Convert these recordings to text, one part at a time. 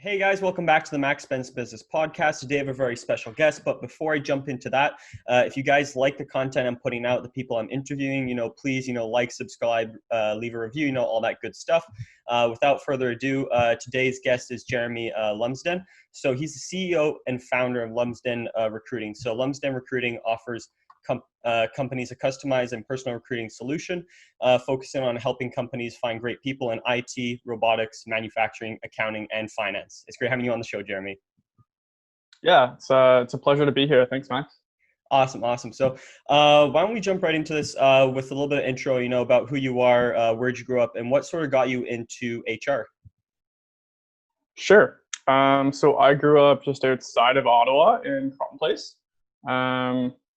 Hey guys, welcome back to the Max Spence Business Podcast. Today I have a very special guest, but before I jump into that, if you guys like the content I'm putting out, the people I'm interviewing, please, like, subscribe, leave a review, all that good stuff. Without further ado, today's guest is Jeremy Lumsden. So he's the CEO and founder of Lumsden Recruiting. So Lumsden Recruiting offers companies a customized and personal recruiting solution, focusing on helping companies find great people in IT, robotics, manufacturing, accounting, and finance. It's great having you on the show, Jeremy. Yeah, it's a pleasure to be here. Thanks, Max. Awesome. So why don't we jump right into this with a little bit of intro, about who you are, where'd you grow up, and what sort of got you into HR? Sure. So I grew up just outside of Ottawa in Carleton Place.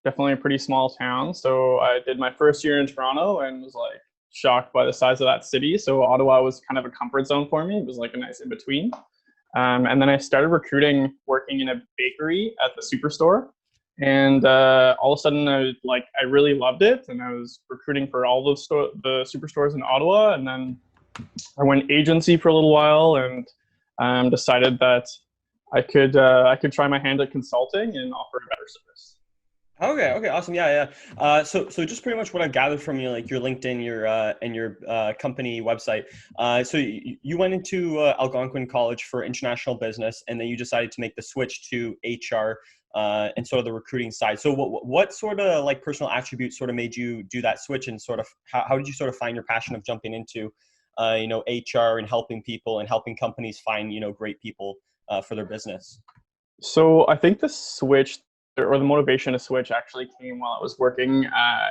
Definitely a pretty small town. So I did my first year in Toronto and was like shocked by the size of that city. So Ottawa was kind of a comfort zone for me. It was like a nice in between. And then I started recruiting, working in a bakery at the Superstore. And all of a sudden, I really loved it, and I was recruiting for all the superstores in Ottawa. And then I went agency for a little while, and decided that I could try my hand at consulting and offer a better service. Okay, awesome. Yeah. So just pretty much what I gathered from you, like your LinkedIn, your company website. So you went into Algonquin College for international business, and then you decided to make the switch to HR and sort of the recruiting side. So what sort of like personal attributes sort of made you do that switch, and sort of how did you sort of find your passion of jumping into HR and helping people and helping companies find great people for their business? So I think the switch, or the motivation to switch, actually came while I was working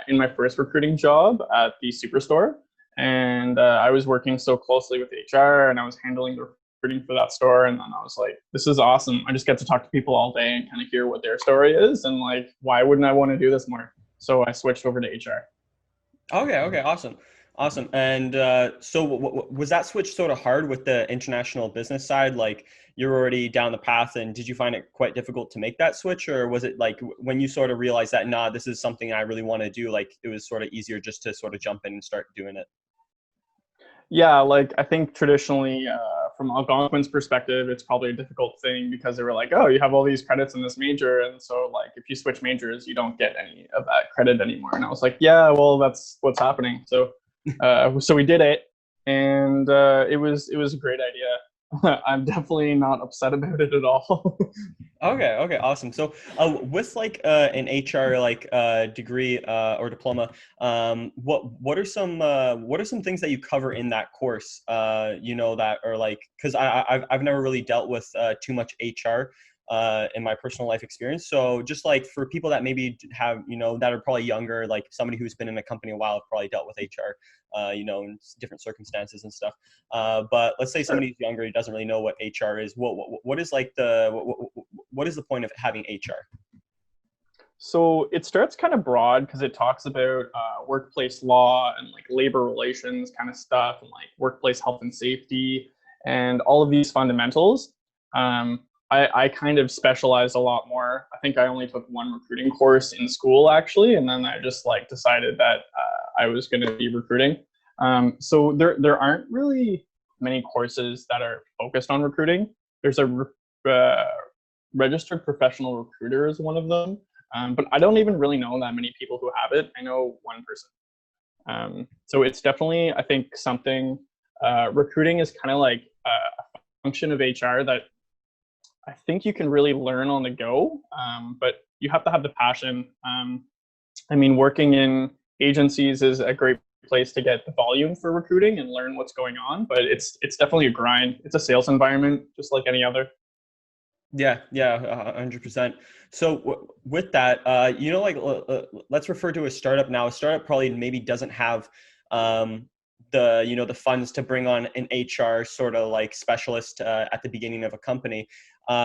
in my first recruiting job at the Superstore. And I was working so closely with HR, and I was handling the recruiting for that store. And then I was like, this is awesome. I just get to talk to people all day and kind of hear what their story is. And like, why wouldn't I want to do this more? So I switched over to HR. Okay, awesome. And so was that switch sort of hard with the international business side? Like, you're already down the path, and did you find it quite difficult to make that switch? Or was it like when you sort of realized that, nah, this is something I really want to do, like it was sort of easier just to sort of jump in and start doing it? Yeah, like I think traditionally, from Algonquin's perspective, it's probably a difficult thing because they were like, oh, you have all these credits in this major, and so like if you switch majors, you don't get any of that credit anymore. And I was like, yeah, well, that's what's happening. So we did it, and it was a great idea. I'm definitely not upset about it at all. Okay, awesome. So, with like an HR like degree or diploma, what are some things that you cover in that course? That are like, because I've never really dealt with too much HR in my personal life experience. So just like for people that maybe have that are probably younger, like somebody who's been in a company a while, have probably dealt with HR, in different circumstances and stuff. But let's say Sure. somebody's younger, he doesn't really know what HR is. What is like what is the point of having HR? So it starts kind of broad because it talks about workplace law and like labor relations kind of stuff, and like workplace health and safety and all of these fundamentals. I kind of specialized a lot more. I think I only took one recruiting course in school actually, and then I just like decided that I was going to be recruiting. So there aren't really many courses that are focused on recruiting. There's a registered professional recruiter is one of them. But I don't even really know that many people who have it. I know one person. So it's definitely, I think, something, recruiting is kind of like a function of HR that I think you can really learn on the go, but you have to have the passion. I mean, working in agencies is a great place to get the volume for recruiting and learn what's going on, but it's definitely a grind. It's a sales environment, just like any other. Yeah, 100%. So with that, let's refer to a startup now. A startup probably maybe doesn't have the funds to bring on an HR sort of like specialist at the beginning of a company.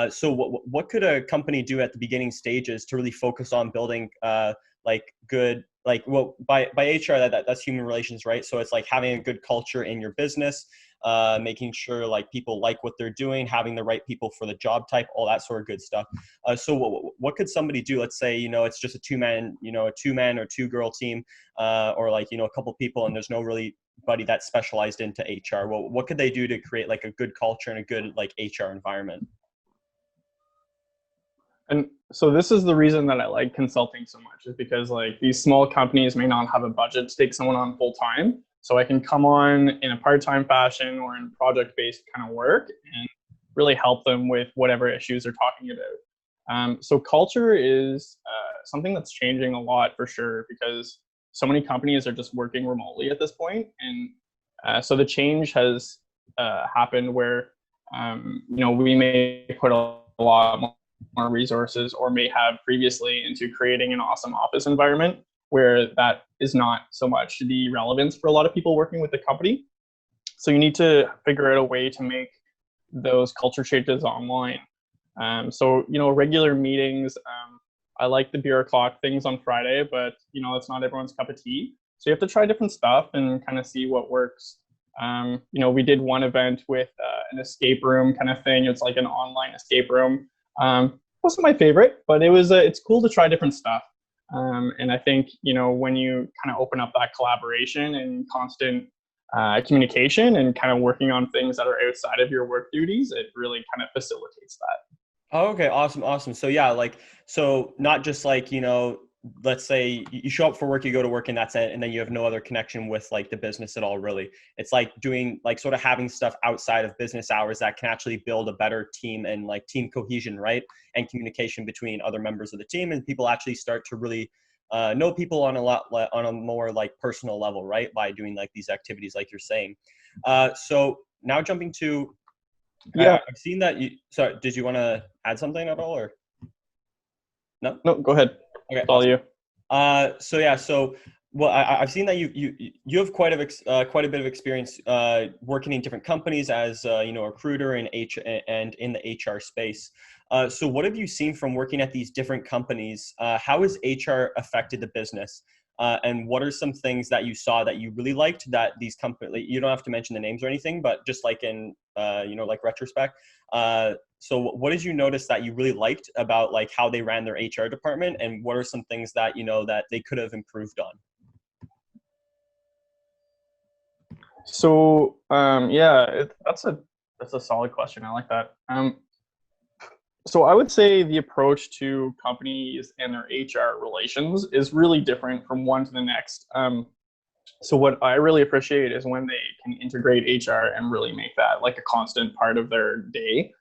So what could a company do at the beginning stages to really focus on building like good, like, well, by HR, that's human relations, right? So it's like having a good culture in your business, making sure like people like what they're doing, having the right people for the job type, all that sort of good stuff. So what could somebody do? Let's say, it's just a two man or two girl team, or like, a couple people, and there's no really somebody that's specialized into HR? Well, what could they do to create like a good culture and a good like HR environment? And so this is the reason that I like consulting so much, is because like these small companies may not have a budget to take someone on full time. So I can come on in a part-time fashion or in project-based kind of work and really help them with whatever issues they're talking about. So culture is something that's changing a lot for sure, because so many companies are just working remotely at this point. And so the change has happened where, we may put a lot more resources, or may have previously, into creating an awesome office environment where that is not so much the relevance for a lot of people working with the company. So you need to figure out a way to make those culture changes online. So, regular meetings, I like the beer o'clock things on Friday, but, it's not everyone's cup of tea. So you have to try different stuff and kind of see what works. We did one event with an escape room kind of thing. It's like an online escape room. Wasn't my favorite, but it's cool to try different stuff. And I think, when you kind of open up that collaboration and constant communication and kind of working on things that are outside of your work duties, it really kind of facilitates that. Oh, okay. Awesome. So yeah, like, so not just like, let's say you show up for work, you go to work and that's it. And then you have no other connection with like the business at all, really. It's like doing like sort of having stuff outside of business hours that can actually build a better team and like team cohesion, right? And communication between other members of the team, and people actually start to really know people on on a more like personal level, right? By doing like these activities, like you're saying. So now jumping to, Yeah. I've seen that you, sorry, did you want to add something at all or no? No, go ahead. Okay, It's all awesome. you. So yeah, so well, I've seen that you have quite a bit of experience working in different companies as a recruiter in and in the HR space. So what have you seen from working at these different companies? How has HR affected the business? And what are some things that you saw that you really liked that these companies, like, you don't have to mention the names or anything, but just like in like retrospect. So what did you notice that you really liked about like how they ran their HR department, and what are some things that that they could have improved on? So yeah, that's a solid question. I like that. So I would say the approach to companies and their HR relations is really different from one to the next. So what I really appreciate is when they can integrate HR and really make that like a constant part of their day.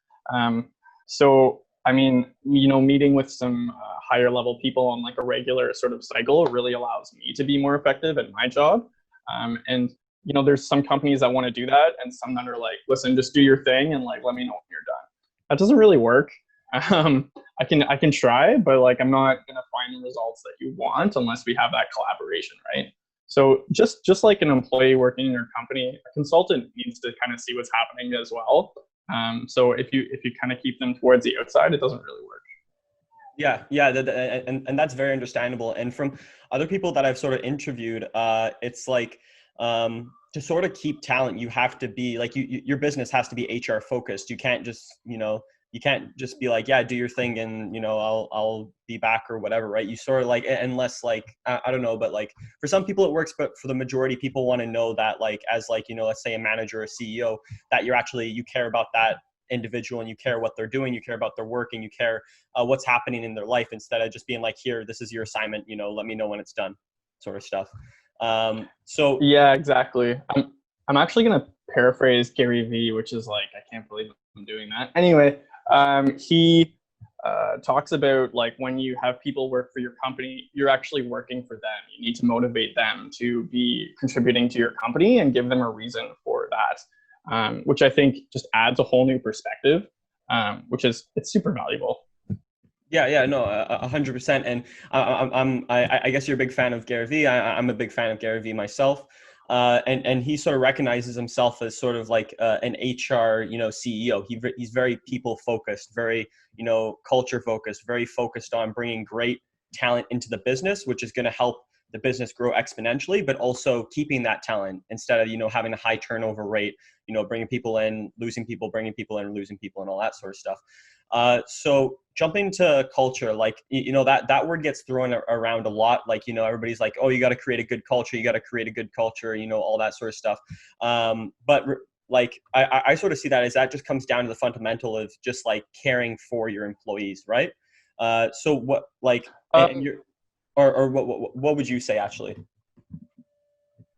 So I mean, meeting with some higher level people on like a regular sort of cycle really allows me to be more effective at my job. And there's some companies that want to do that, and some that are like, listen, just do your thing and like let me know when you're done. That doesn't really work. I can try, but like I'm not gonna find the results that you want unless we have that collaboration, right? So just like an employee working in your company, a consultant needs to kind of see what's happening as well. So if you kind of keep them towards the outside, it doesn't really work. Yeah, and that's very understandable. And from other people that I've sort of interviewed, it's like to sort of keep talent, you have to be like your business has to be HR focused. You can't just you can't just be like, yeah, do your thing and I'll be back or whatever, right? You sort of like, unless like I don't know, but like for some people it works, but for the majority, people want to know that like as like let's say a manager or a CEO, that you care about that individual and you care what they're doing, you care about their work, and you care what's happening in their life, instead of just being like, here, this is your assignment, let me know when it's done, sort of stuff. So Yeah, exactly. I'm actually gonna paraphrase Gary Vee, which is like, I can't believe I'm doing that. Anyway, he talks about like when you have people work for your company, you're actually working for them. You need to motivate them to be contributing to your company and give them a reason for that, which I think just adds a whole new perspective, it's super valuable. Yeah, no, 100%. And I guess you're a big fan of Gary Vee. I'm a big fan of Gary Vee myself. And he sort of recognizes himself as sort of like an HR, CEO. He's very people focused, very, culture focused, very focused on bringing great talent into the business, which is going to help the business grow exponentially, but also keeping that talent instead of, having a high turnover rate, bringing people in, losing people, bringing people in, losing people, and all that sort of stuff. So jumping to culture, like, that word gets thrown around a lot. Like, everybody's like, oh, you got to create a good culture. You got to create a good culture, all that sort of stuff. But like, I sort of see that as that just comes down to the fundamental of just like caring for your employees. Right. So what, like, and you're, or what would you say actually?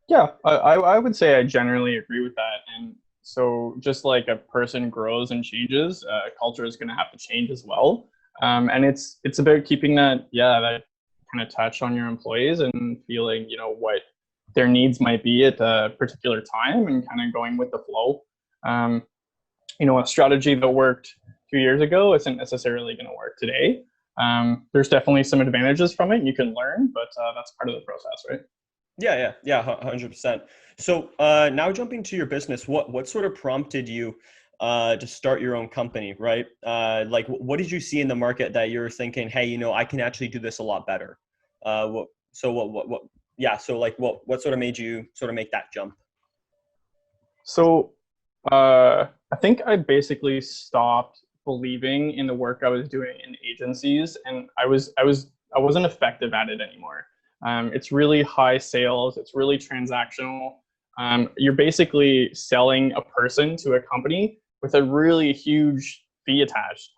Yeah, I would say I generally agree with that. And so just like a person grows and changes, culture is going to have to change as well. And it's about keeping that, that kind of touch on your employees and feeling, what their needs might be at a particular time and kind of going with the flow. A strategy that worked 2 years ago isn't necessarily going to work today. There's definitely some advantages from it and you can learn, but that's part of the process, right? Yeah, 100%. So now jumping to your business, what sort of prompted you to start your own company, right? Like, what did you see in the market that you're thinking, hey, I can actually do this a lot better? What sort of made you sort of make that jump? So I think I basically stopped believing in the work I was doing in agencies, and I wasn't effective at it anymore. It's really high sales. It's really transactional. You're basically selling a person to a company with a really huge fee attached.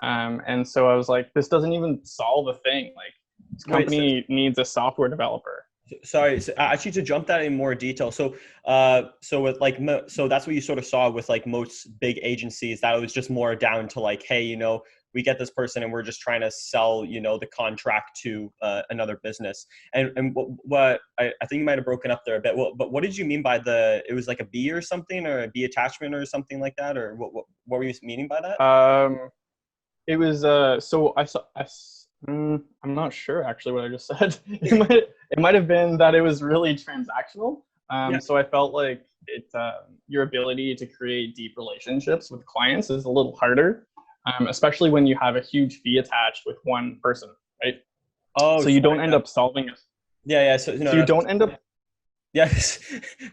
And so I was like, this doesn't even solve a thing. Like, this company needs a software developer. Sorry, so actually to jump that in more detail. So, so that's what you sort of saw with like most big agencies, that it was just more down to like, hey, we get this person and we're just trying to sell, the contract to another business. And what I think you might have broken up there a bit. Well, but what did you mean by it was like a B or something, or a B attachment or something like that? Or what were you meaning by that? It was so I saw I'm not sure actually what I just said. It might have been that it was really transactional. Yeah. So I felt like your ability to create deep relationships with clients is a little harder, especially when you have a huge fee attached with one person, right? Oh, so you don't end up solving it. Yeah. So no, So you don't end up. Yes.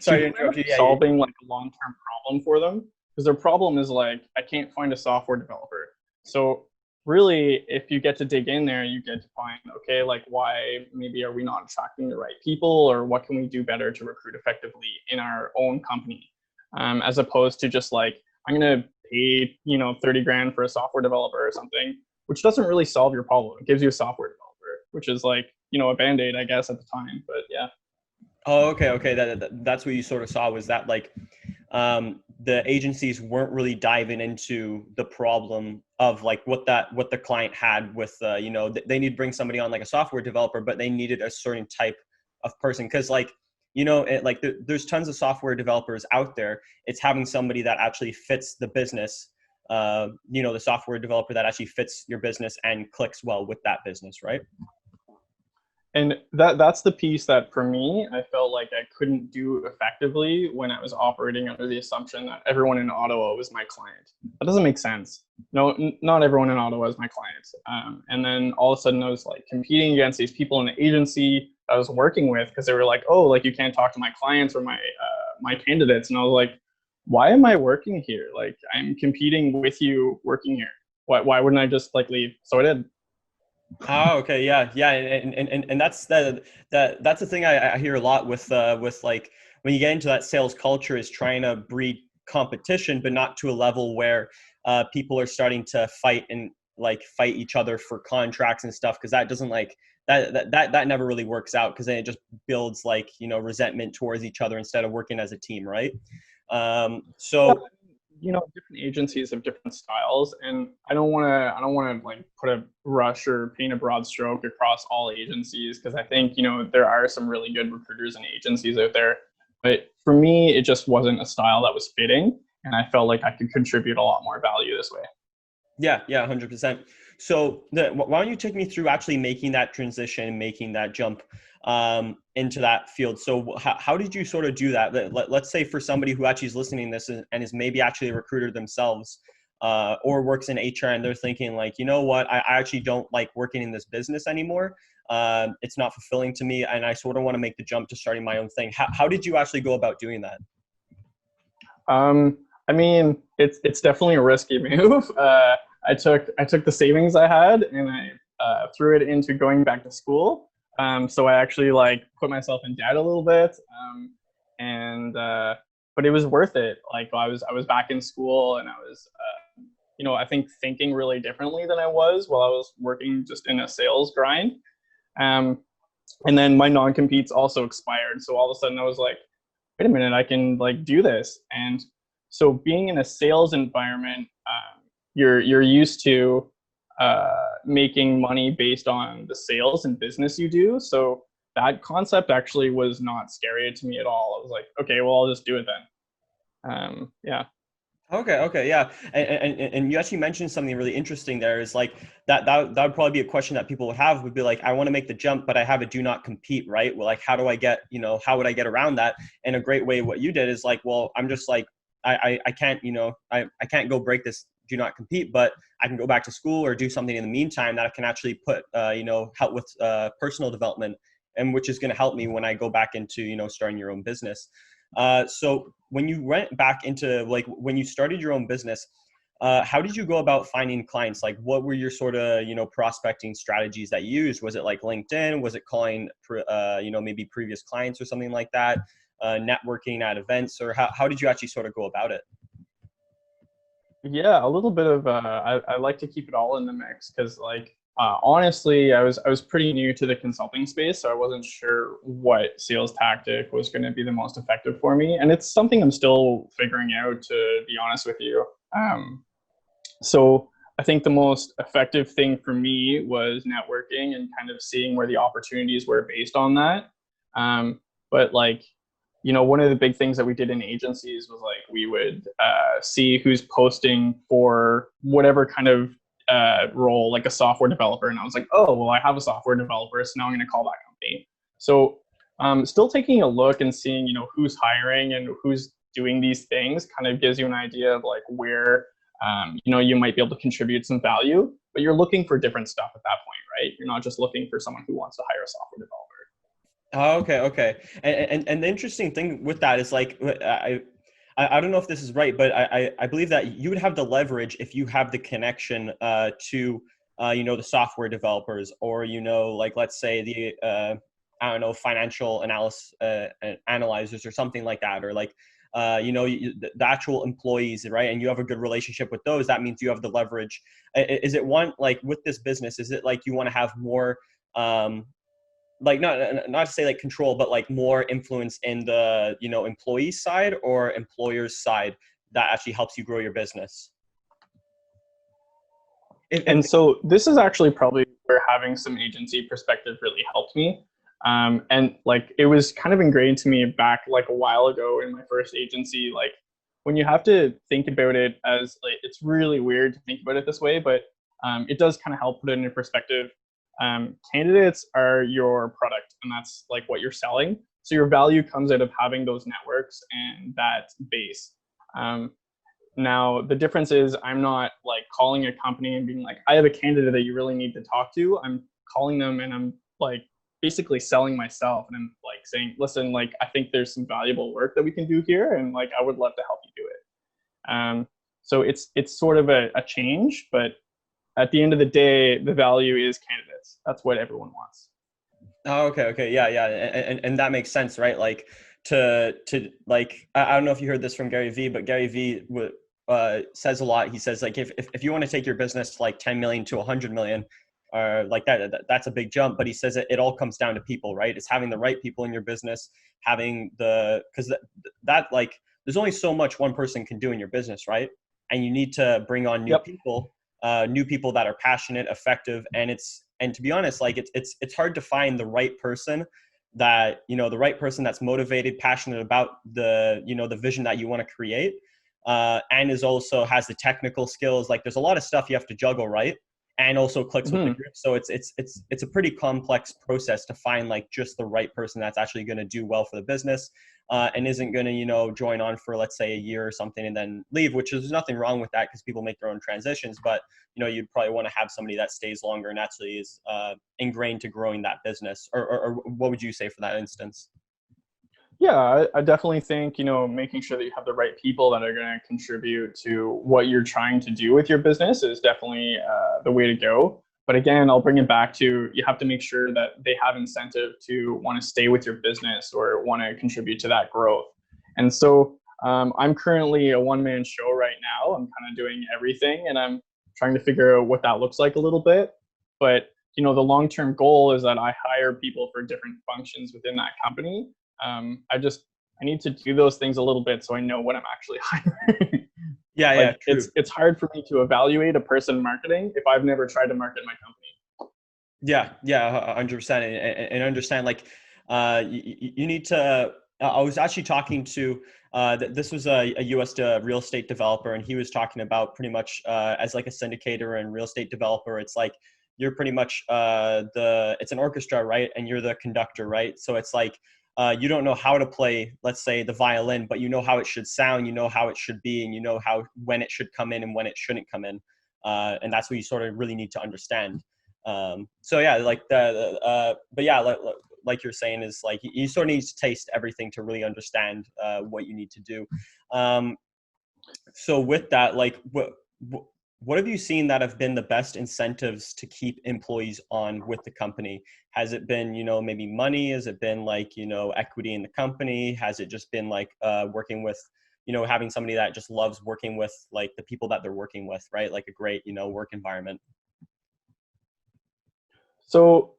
So Sorry you to don't interrupt end you. up solving like a long-term problem for them, because their problem is like, I can't find a software developer. So really, if you get to dig in there, you get to find, okay, like, why maybe are we not attracting the right people, or what can we do better to recruit effectively in our own company, as opposed to just like, I'm going to pay 30 grand for a software developer or something, which doesn't really solve your problem. It gives you a software developer, which is like, a band-aid, I guess, at the time. But yeah. Oh, okay. That's what you sort of saw, was that like the agencies weren't really diving into the problem of like what the client had with they need to bring somebody on like a software developer, but they needed a certain type of person, because like there's tons of software developers out there. It's having somebody that actually fits the business, the software developer that actually fits your business and clicks well with that business, right? And that's the piece that for me, I felt like I couldn't do effectively when I was operating under the assumption that everyone in Ottawa was my client. That doesn't make sense. No, not everyone in Ottawa is my client. And then all of a sudden I was like competing against these people in the agency I was working with, because they were like, oh, like, you can't talk to my clients or my candidates. And I was like, why am I working here? Like, I'm competing with you working here. Why wouldn't I just like leave? So I did. Oh, okay, yeah, and that's that's the thing I hear a lot with like when you get into that sales culture, is trying to breed competition, but not to a level where people are starting to fight each other for contracts and stuff, because that doesn't like that never really works out, because then it just builds like resentment towards each other instead of working as a team, right? So. Different agencies have different styles, and I don't want to like put a brush or paint a broad stroke across all agencies, because I think there are some really good recruiters and agencies out there, but for me it just wasn't a style that was fitting, and I felt like I could contribute a lot more value this way. Yeah, 100%. So why don't you take me through actually making that transition, making that jump into that field? So how did you sort of do that? Let's say for somebody who actually is listening to this and is maybe actually a recruiter themselves, or works in HR, and they're thinking like, you know what, I actually don't like working in this business anymore. It's not fulfilling to me, and I sort of want to make the jump to starting my own thing. How did you actually go about doing that? I mean, it's definitely a risky move. I took the savings I had and I threw it into going back to school. So I actually like put myself in debt a little bit, and but it was worth it. Like I was back in school and I was, I think thinking really differently than I was while I was working just in a sales grind. Um, and then my non-competes also expired, so all of a sudden I was like, wait a minute, I can like do this. And so being in a sales environment, you're used to making money based on the sales and business you do. So that concept actually was not scary to me at all. I was like, okay, well, I'll just do it then. Yeah. Okay, yeah, and you actually mentioned something really interesting there. Is like that would probably be a question that people would have, would be like, I want to make the jump, but I have a do not compete, right? Well, like, how do I get, how would I get around that? And a great way, what you did is like, well, I'm just like, I can't, I can't go break this do not compete, but I can go back to school or do something in the meantime that I can actually put, help with personal development, and which is going to help me when I go back into, starting your own business. So when you went back into, like, when you started your own business, how did you go about finding clients? Like, what were your sort of, prospecting strategies that you used? Was it like LinkedIn? Was it calling, maybe previous clients or something like that? Networking at events, or how did you actually sort of go about it? Yeah, a little bit of I like to keep it all in the mix because like honestly, I was pretty new to the consulting space, so I wasn't sure what sales tactic was going to be the most effective for me, and it's something I'm still figuring out, to be honest with you. So I think the most effective thing for me was networking and kind of seeing where the opportunities were based on that. But like, one of the big things that we did in agencies was like we would see who's posting for whatever kind of role, like a software developer. And I was like, oh, well, I have a software developer, so now I'm going to call that company. So still taking a look and seeing, who's hiring and who's doing these things kind of gives you an idea of like where, you might be able to contribute some value, but you're looking for different stuff at that point, right? You're not just looking for someone who wants to hire a software developer. Oh, okay. And the interesting thing with that is like, I don't know if this is right, but I believe that you would have the leverage if you have the connection to the software developers, or like, let's say the I don't know, financial analysis analyzers or something like that, or like the actual employees, right? And you have a good relationship with those. That means you have the leverage. Is it one, like with this business? Is it like you want to have more? Like not to say like control, but like more influence in the employee side or employer's side that actually helps you grow your business? And so this is actually probably where having some agency perspective really helped me. And like it was kind of ingrained to me back like a while ago in my first agency. Like when you have to think about it as like, it's really weird to think about it this way, but it does kind of help put it into perspective. Candidates are your product, and that's like what you're selling. So your value comes out of having those networks and that base. Now, the difference is I'm not like calling a company and being like, I have a candidate that you really need to talk to. I'm calling them and I'm like basically selling myself. And I'm like saying, listen, like, I think there's some valuable work that we can do here. And like, I would love to help you do it. So it's sort of a change, but at the end of the day, the value is candidates. That's what everyone wants. Oh, okay, yeah, and that makes sense, right? Like to like, I don't know if you heard this from Gary Vee, but Gary Vee says a lot. He says like if you want to take your business to like 10 million to 100 million, or like that's a big jump. But he says it all comes down to people, right? It's having the right people in your business, having because that like there's only so much one person can do in your business, right? And you need to bring on Yep. new people that are passionate, effective, and to be honest, like it's hard to find the right person the right person that's motivated, passionate about the vision that you want to create, and is also has the technical skills. Like there's a lot of stuff you have to juggle, right? and also clicks with the Hmm. group. So it's a pretty complex process to find like just the right person that's actually going to do well for the business, and isn't going to, join on for, let's say, a year or something and then leave, which is nothing wrong with that because people make their own transitions. But, you'd probably want to have somebody that stays longer and actually is ingrained to growing that business. Or what would you say for that instance? Yeah, I definitely think, making sure that you have the right people that are going to contribute to what you're trying to do with your business is definitely the way to go. But again, I'll bring it back to, you have to make sure that they have incentive to want to stay with your business or want to contribute to that growth. And so I'm currently a one-man show right now. I'm kind of doing everything, and I'm trying to figure out what that looks like a little bit. But the long-term goal is that I hire people for different functions within that company. I need to do those things a little bit so I know what I'm actually hiring. Yeah, yeah, Like true. it's hard for me to evaluate a person marketing if I've never tried to market my company. Yeah, yeah, 100%. And understand, like, you need to. I was actually talking to. This was a U.S. Real estate developer, and he was talking about pretty much as like a syndicator and real estate developer. It's like you're pretty much it's an orchestra, right? And you're the conductor, right? So it's like you don't know how to play, let's say, the violin, but you know how it should sound, you know how it should be, and you know how when it should come in and when it shouldn't come in, and that's what you sort of really need to understand. So yeah, like but yeah, like you're saying, is like you sort of need to taste everything to really understand what you need to do. Um, so with that, like what have you seen that have been the best incentives to keep employees on with the company? Has it been, maybe money? Has it been like, equity in the company? Has it just been like working with, having somebody that just loves working with like the people that they're working with, right? Like a great, work environment. So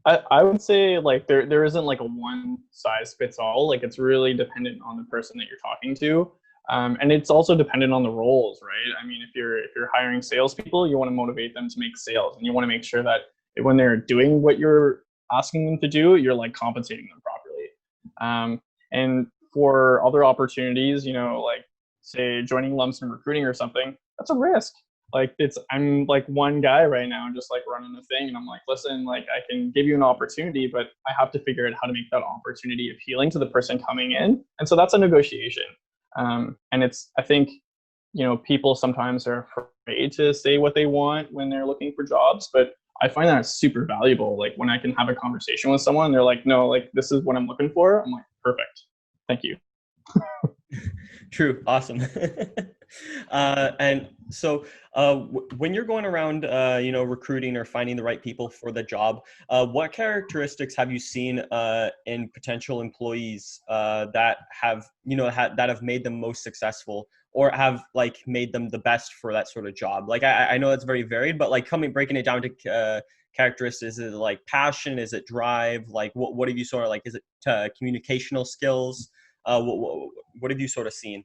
I would say like there isn't like a one size fits all. Like it's really dependent on the person that you're talking to. And it's also dependent on the roles, right? I mean, if you're hiring salespeople, you want to motivate them to make sales, and you want to make sure that when they're doing what you're asking them to do, you're like compensating them properly. And for other opportunities, like say joining Lumsden Recruiting or something, that's a risk. Like I'm like one guy right now, just like running the thing, and I'm like, listen, like I can give you an opportunity, but I have to figure out how to make that opportunity appealing to the person coming in, and so that's a negotiation. And I think people sometimes are afraid to say what they want when they're looking for jobs, but I find that super valuable. Like when I can have a conversation with someone, they're like, no, like this is what I'm looking for. I'm like, perfect, thank you. True. Awesome. And so, when you're going around, recruiting or finding the right people for the job, what characteristics have you seen in potential employees that have, that have made them most successful, or have like made them the best for that sort of job? Like, I know that's very varied, but like breaking it down to characteristics, is it like passion? Is it drive? Like, what have you sort of like? Is it communicational skills? What have you sort of seen?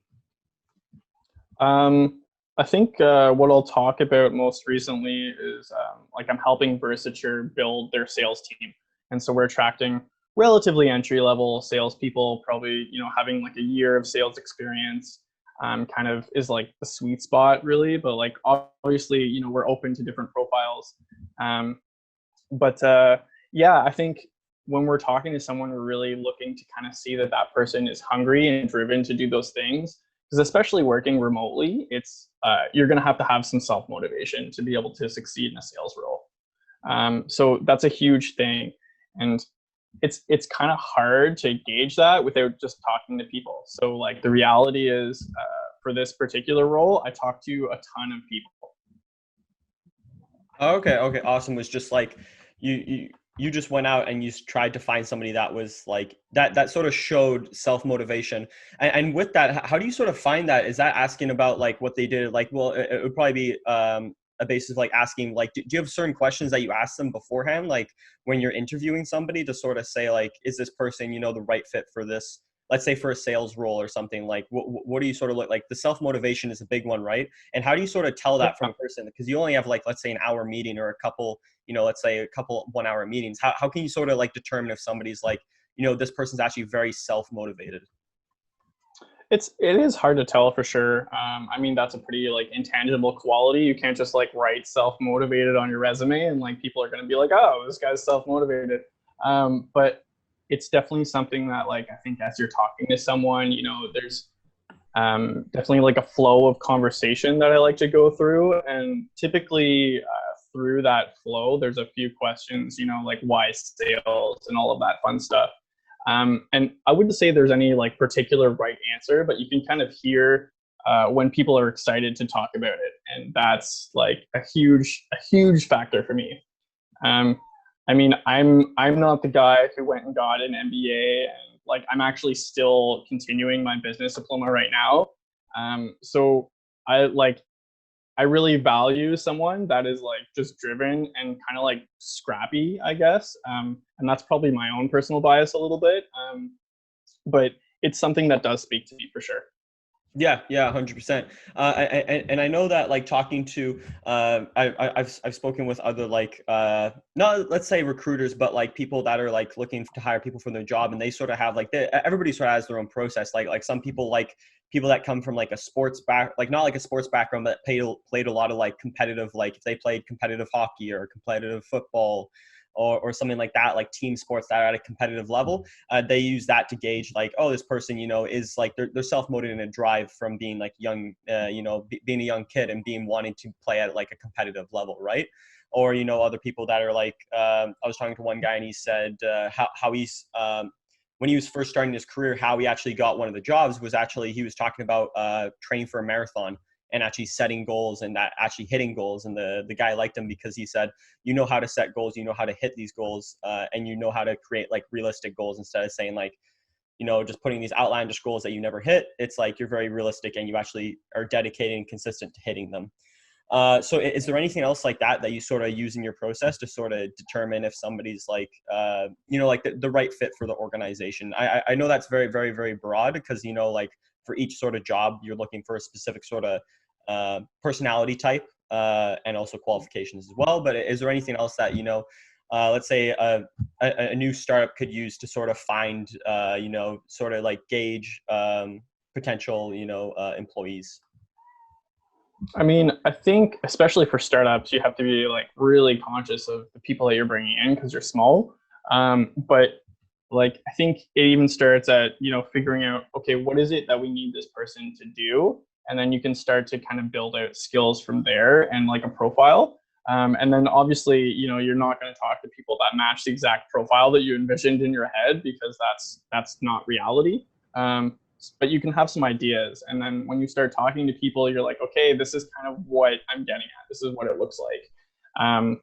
Um, I think what I'll talk about most recently is like I'm helping Versature build their sales team, and so we're attracting relatively entry level salespeople, probably having like a year of sales experience. Kind of is like the sweet spot really, but like obviously we're open to different profiles. Um, but yeah, I think when we're talking to someone, we're really looking to kind of see that that person is hungry and driven to do those things. Because especially working remotely, it's you're going to have some self motivation to be able to succeed in a sales role. So that's a huge thing, and it's kind of hard to gauge that without just talking to people. So like the reality is, for this particular role, I talked to a ton of people. Okay, okay, awesome. Was just like you just went out and you tried to find somebody that was like that sort of showed self motivation. And with that, how do you sort of find that? Is that asking about like what they did? Like, well, it would probably be a basis of like asking like, do you have certain questions that you ask them beforehand, like when you're interviewing somebody, to sort of say like, is this person, the right fit for this? Let's say for a sales role or something. Like, what do you sort of look like? The self motivation is a big one, right? And how do you sort of tell Yeah. that from a person? Because you only have like, let's say an hour meeting or a couple, let's say a couple 1 hour meetings. How can you sort of like determine if somebody's like, this person's actually very self-motivated? It is hard to tell for sure. I mean, that's a pretty like intangible quality. You can't just like write self-motivated on your resume and like people are going to be like, oh, this guy's self-motivated. But it's definitely something that like I think as you're talking to someone, there's definitely like a flow of conversation that I like to go through, and typically through that flow, there's a few questions, like why sales and all of that fun stuff. And I wouldn't say there's any like particular right answer, but you can kind of hear when people are excited to talk about it, and that's like a huge factor for me. Um, I mean, I'm not the guy who went and got an MBA, and like I'm actually still continuing my business diploma right now. So I really value someone that is like just driven and kind of like scrappy, I guess. And that's probably my own personal bias a little bit. But it's something that does speak to me for sure. Yeah, yeah, 100%. And I know that like talking to, I've spoken with other like, not let's say recruiters, but like people that are like looking to hire people for their job, and they sort of have like everybody sort of has their own process. Like some people like people that come from like a sports like not like a sports background, but played a lot of like competitive, like if they played competitive hockey or competitive football, or something like that, like team sports that are at a competitive level. They use that to gauge like, oh, this person, is like they're self-motivated and drive from being like young, being a young kid and being wanting to play at like a competitive level, right? Or, other people that are like, I was talking to one guy and he said how he's, when he was first starting his career, how he actually got one of the jobs was actually, he was talking about training for a marathon and actually setting goals and that actually hitting goals. And the guy liked him because he said, you know how to set goals, you know how to hit these goals, and you know how to create like realistic goals instead of saying like, just putting these outlandish goals that you never hit. It's like you're very realistic and you actually are dedicated and consistent to hitting them. So is there anything else like that you sort of use in your process to sort of determine if somebody's like, like the right fit for the organization? I know that's very, very, very broad because, like for each sort of job, you're looking for a specific sort of personality type and also qualifications as well. But is there anything else that, let's say a new startup could use to sort of find, sort of like gauge potential, employees? I mean, I think especially for startups, you have to be like really conscious of the people that you're bringing in because you're small. But like I think it even starts at figuring out, okay, what is it that we need this person to do, and then you can start to kind of build out skills from there and like a profile. And then obviously, you're not going to talk to people that match the exact profile that you envisioned in your head because that's not reality. But you can have some ideas, and then when you start talking to people, you're like, okay, this is kind of what I'm getting at. This is what it looks like.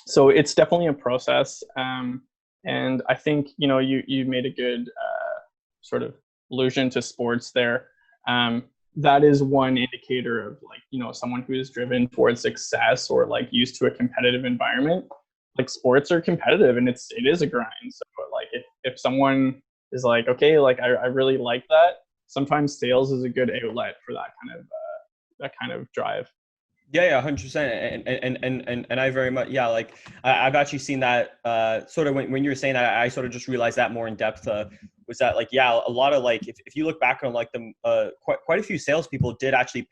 So it's definitely a process. And I think you made a good sort of allusion to sports there. That is one indicator of like someone who is driven towards success or like used to a competitive environment. Like sports are competitive, and it is a grind. So like if someone is like, okay, like I really like that, sometimes sales is a good outlet for that kind of drive. Yeah, 100%. And I very much, yeah, like I've actually seen that sort of when you were saying that, I sort of just realized that more in depth. Was that like, yeah, a lot of like, if you look back on like quite a few salespeople did actually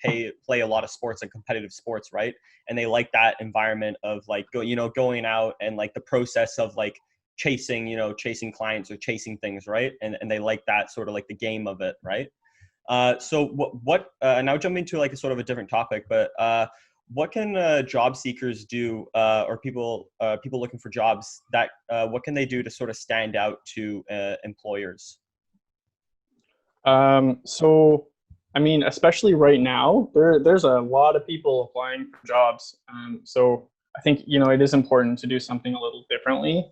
play a lot of sports and competitive sports, right? And they like that environment of like, going out and like the process of like chasing clients or chasing things, right? And they like that sort of like the game of it, right? So now jumping to like a sort of a different topic, but what can job seekers do, or people looking for jobs that what can they do to sort of stand out to employers? So, I mean, especially right now, there's a lot of people applying for jobs. So I think it is important to do something a little differently.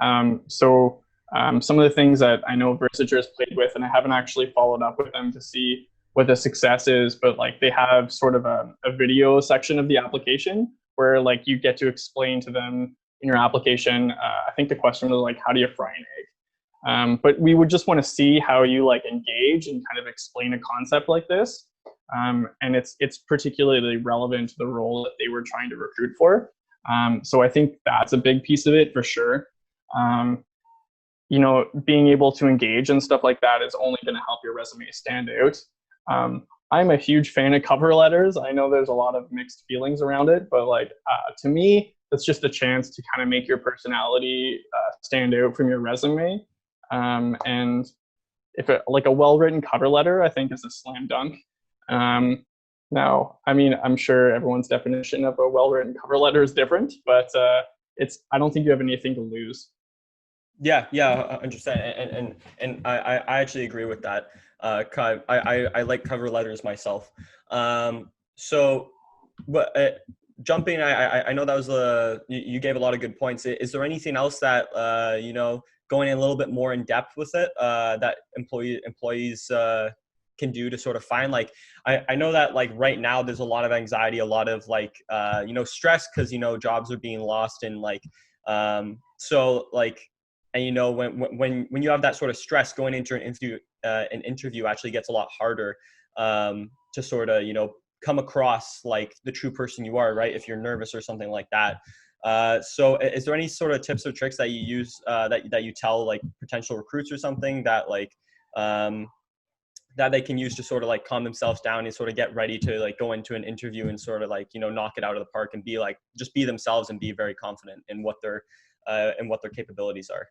Some of the things that I know Versager has played with, and I haven't actually followed up with them to see what the success is, but like they have sort of a video section of the application where like you get to explain to them in your application. I think the question was like, how do you fry an egg? But we would just want to see how you like engage and kind of explain a concept like this. And it's particularly relevant to the role that they were trying to recruit for. So I think that's a big piece of it for sure. being able to engage and stuff like that is only going to help your resume stand out. I'm a huge fan of cover letters. I know there's a lot of mixed feelings around it, but like to me, it's just a chance to kind of make your personality stand out from your resume. And if it, like a well-written cover letter, I think is a slam dunk. Now, I mean, I'm sure everyone's definition of a well-written cover letter is different, but I don't think you have anything to lose. Yeah, yeah, 100%. And I actually agree with that. I like cover letters myself. So, but jumping, I know that was you gave a lot of good points. Is there anything else that going in a little bit more in depth with it that employees can do to sort of find, like, I know that like right now there's a lot of anxiety, a lot of like stress because jobs are being lost, and like so like. And when you have that sort of stress, going into an interview actually gets a lot harder to sort of come across like the true person you are, right? If you're nervous or something like that. So is there any sort of tips or tricks that you use that you tell like potential recruits or something that like that they can use to sort of like calm themselves down and sort of get ready to like go into an interview and sort of like knock it out of the park and be like just be themselves and be very confident in what their capabilities are?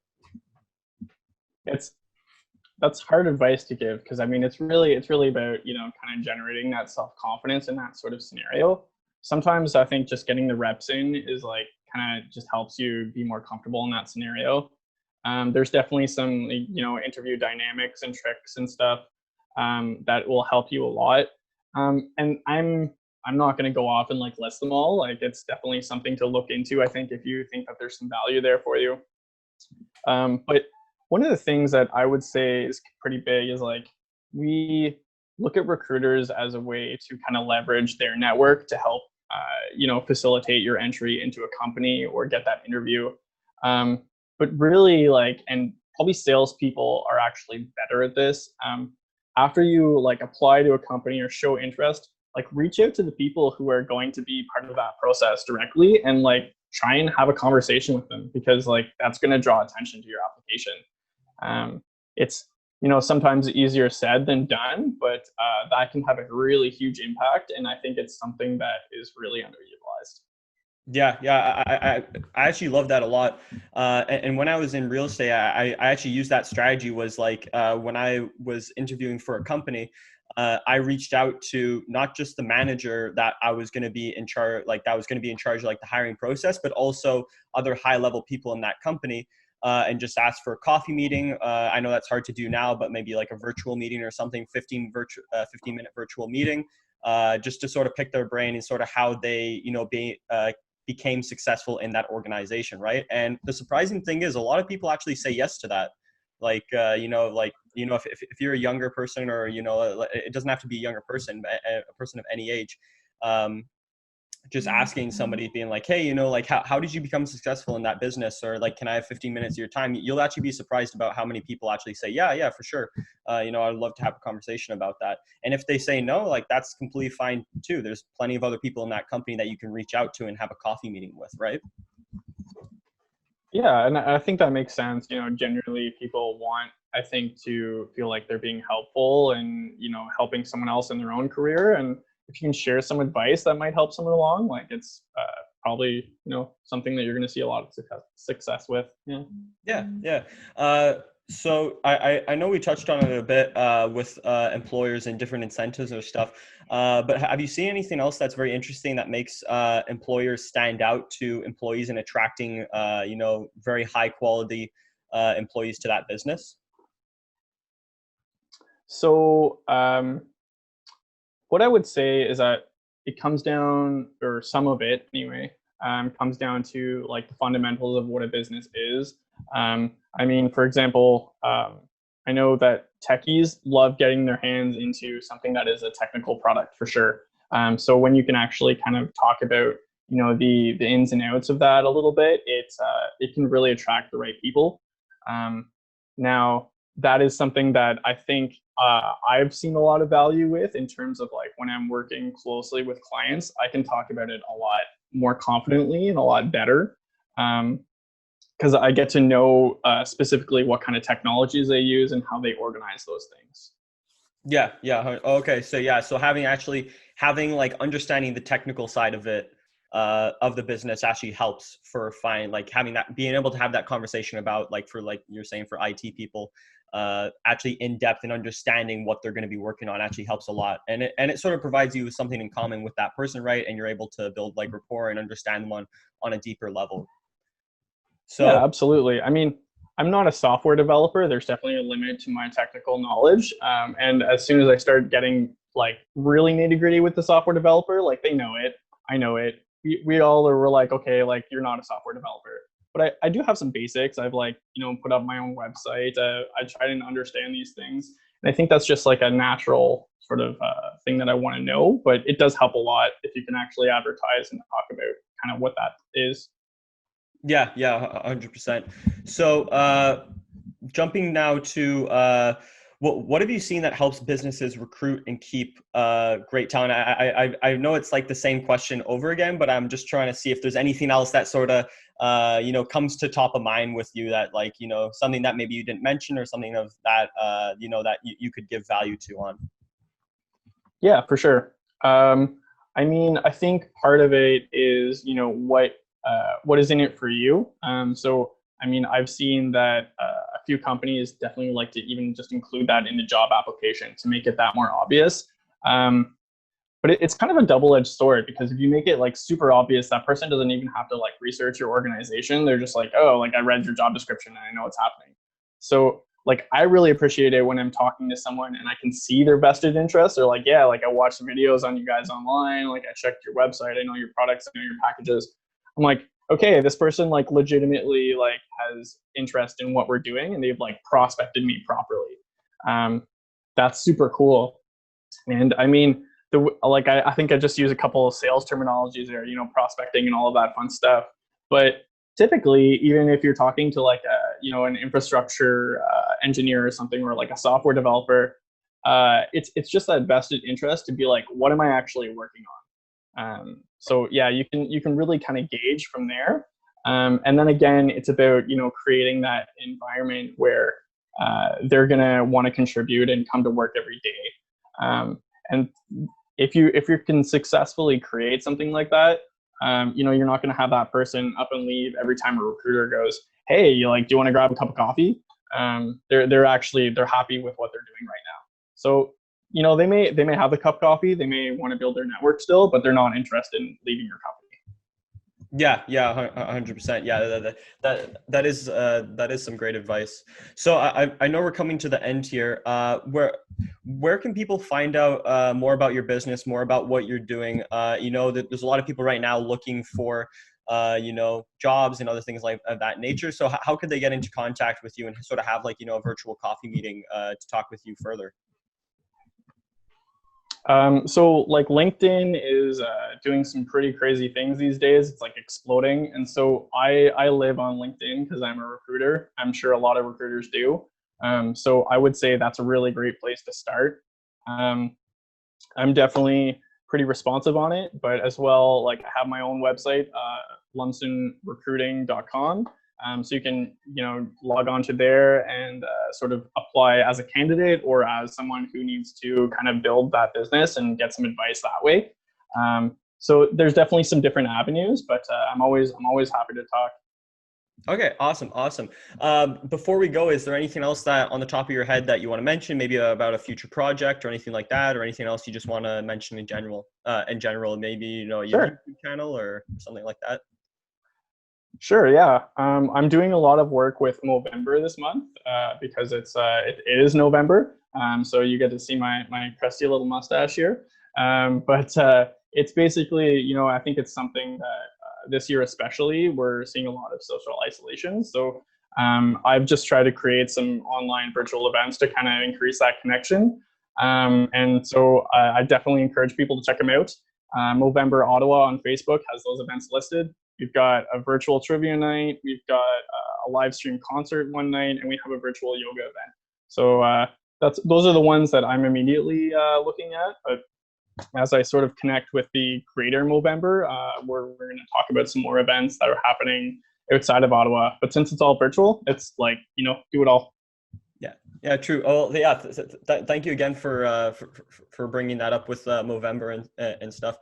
It's That's hard advice to give, because I mean it's really about kind of generating that self-confidence in that sort of scenario. Sometimes I think just getting the reps in is like kind of just helps you be more comfortable in that scenario. There's definitely some interview dynamics and tricks and stuff that will help you a lot. And I'm not going to go off and like list them all. Like it's definitely something to look into, I think, if you think that there's some value there for you. But one of the things that I would say is pretty big is like we look at recruiters as a way to kind of leverage their network to help facilitate your entry into a company or get that interview. But really, like, and probably salespeople are actually better at this. After you like apply to a company or show interest, like reach out to the people who are going to be part of that process directly and like try and have a conversation with them, because like that's going to draw attention to your application. It's sometimes easier said than done, but that can have a really huge impact, and I think it's something that is really underutilized. Yeah, yeah, I actually love that a lot. And when I was in real estate, I actually used that strategy. Was like when I was interviewing for a company, I reached out to not just the manager that I was going to be in charge, like that was going to be in charge of like the hiring process, but also other high level people in that company. And just asked for a coffee meeting. I know that's hard to do now, but maybe like a virtual meeting or something, 15-minute virtual meeting, just to sort of pick their brain and sort of how they, became successful in that organization, right? And the surprising thing is a lot of people actually say yes to that. Like, if you're a younger person, or, it doesn't have to be a younger person, but a person of any age, just asking somebody, being like, hey, like how did you become successful in that business? Or like, can I have 15 minutes of your time? You'll actually be surprised about how many people actually say, yeah, for sure. I'd love to have a conversation about that. And if they say no, like that's completely fine too. There's plenty of other people in that company that you can reach out to and have a coffee meeting with, right? Yeah, and I think that makes sense. Generally people want, I think, to feel like they're being helpful and helping someone else in their own career. And if you can share some advice that might help someone along, like it's probably something that you're going to see a lot of success with. Yeah. Yeah. So I know we touched on it a bit with employers and different incentives or stuff, but have you seen anything else that's very interesting that makes employers stand out to employees and attracting very high quality employees to that business? So what I would say is that it comes down, or some of it anyway, comes down to like the fundamentals of what a business is. I mean, for example, I know that techies love getting their hands into something that is a technical product for sure. So when you can actually kind of talk about the ins and outs of that a little bit, it can really attract the right people. Now that is something that I think I've seen a lot of value with, in terms of like when I'm working closely with clients, I can talk about it a lot more confidently and a lot better. because I get to know specifically what kind of technologies they use and how they organize those things. Yeah, yeah. Okay, so yeah, so having like understanding the technical side of it, of the business actually helps for like having that, being able to have that conversation about like, for like you're saying, for IT people, actually in depth and understanding what they're going to be working on actually helps a lot, and it sort of provides you with something in common with that person, right? And you're able to build like rapport and understand them on a deeper level. Yeah, So absolutely. I mean, I'm not a software developer. There's definitely a limit to my technical knowledge. And as soon as I start getting like really nitty gritty with the software developer, like they know it, I know it. We all are, we're like, okay, like you're not a software developer. But I do have some basics. I've like, put up my own website. I try to understand these things. And I think that's just like a natural sort of thing that I want to know. But it does help a lot if you can actually advertise and talk about kind of what that is. yeah, yeah, 100%. So jumping now to what have you seen that helps businesses recruit and keep great talent? I know it's like the same question over again, but I'm just trying to see if there's anything else that sort of comes to top of mind with you, that like something that maybe you didn't mention, or something of that that you could give value to on. Yeah, for sure. I mean, I think part of it is, what is in it for you. So, I mean, I've seen that a few companies definitely like to even just include that in the job application to make it that more obvious. But it's kind of a double-edged sword, because if you make it like super obvious, that person doesn't even have to like research your organization. They're just like, oh, like I read your job description and I know what's happening. So like I really appreciate it when I'm talking to someone and I can see their vested interest. They're like, yeah, like I watched the videos on you guys online, like I checked your website, I know your products, I know your packages. I'm like, okay, this person like legitimately like has interest in what we're doing, and they've like prospected me properly. That's super cool. And I mean, I think I just use a couple of sales terminologies there, prospecting and all of that fun stuff. But typically, even if you're talking to like an infrastructure engineer or something, or like a software developer, it's just that vested interest to be like, what am I actually working on? So yeah, you can really kind of gauge from there. And then again, it's about creating that environment where they're gonna want to contribute and come to work every day. And if you can successfully create something like that, you're not going to have that person up and leave every time a recruiter goes, hey, do you want to grab a cup of coffee? They're happy with what they're doing right now. So they may have the cup of coffee, they may want to build their network still, but they're not interested in leaving your company. Yeah, yeah, 100%. Yeah, that is some great advice. So I know we're coming to the end here. Where can people find out more about your business, more about what you're doing? There's a lot of people right now looking for jobs and other things like of that nature. So how could they get into contact with you and sort of have like a virtual coffee meeting to talk with you further? So like LinkedIn is doing some pretty crazy things these days. It's like exploding. And so I live on LinkedIn because I'm a recruiter. I'm sure a lot of recruiters do. So I would say that's a really great place to start. I'm definitely pretty responsive on it, but as well, like I have my own website, lumsdenrecruiting.com. So you can, log on to there and sort of apply as a candidate or as someone who needs to kind of build that business and get some advice that way. So there's definitely some different avenues, but I'm always happy to talk. Okay, awesome, awesome. Before we go, is there anything else that on the top of your head that you want to mention, maybe about a future project or anything like that, or anything else you just want to mention in general? Maybe your Sure. YouTube channel or something like that. Sure, yeah. I'm doing a lot of work with Movember this month because it is November. So you get to see my crusty little mustache here. But it's basically, I think it's something that this year especially, we're seeing a lot of social isolation. So I've just tried to create some online virtual events to kind of increase that connection. And so I definitely encourage people to check them out. Movember Ottawa on Facebook has those events listed. We've got a virtual trivia night. We've got a live stream concert one night, and we have a virtual yoga event. So those are the ones that I'm immediately looking at. But as I sort of connect with the greater Movember, we're going to talk about some more events that are happening outside of Ottawa. But since it's all virtual, it's like, do it all. Yeah. Yeah, true. Oh, yeah. Thank you again for bringing that up with Movember and stuff.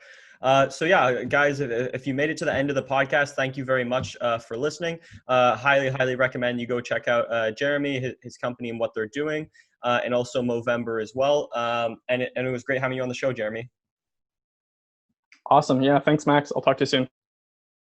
So yeah, guys, if you made it to the end of the podcast, thank you very much for listening. Highly recommend you go check out Jeremy, his company, and what they're doing, and also Movember as well. And it was great having you on the show, Jeremy. Awesome. Yeah. Thanks, Max. I'll talk to you soon.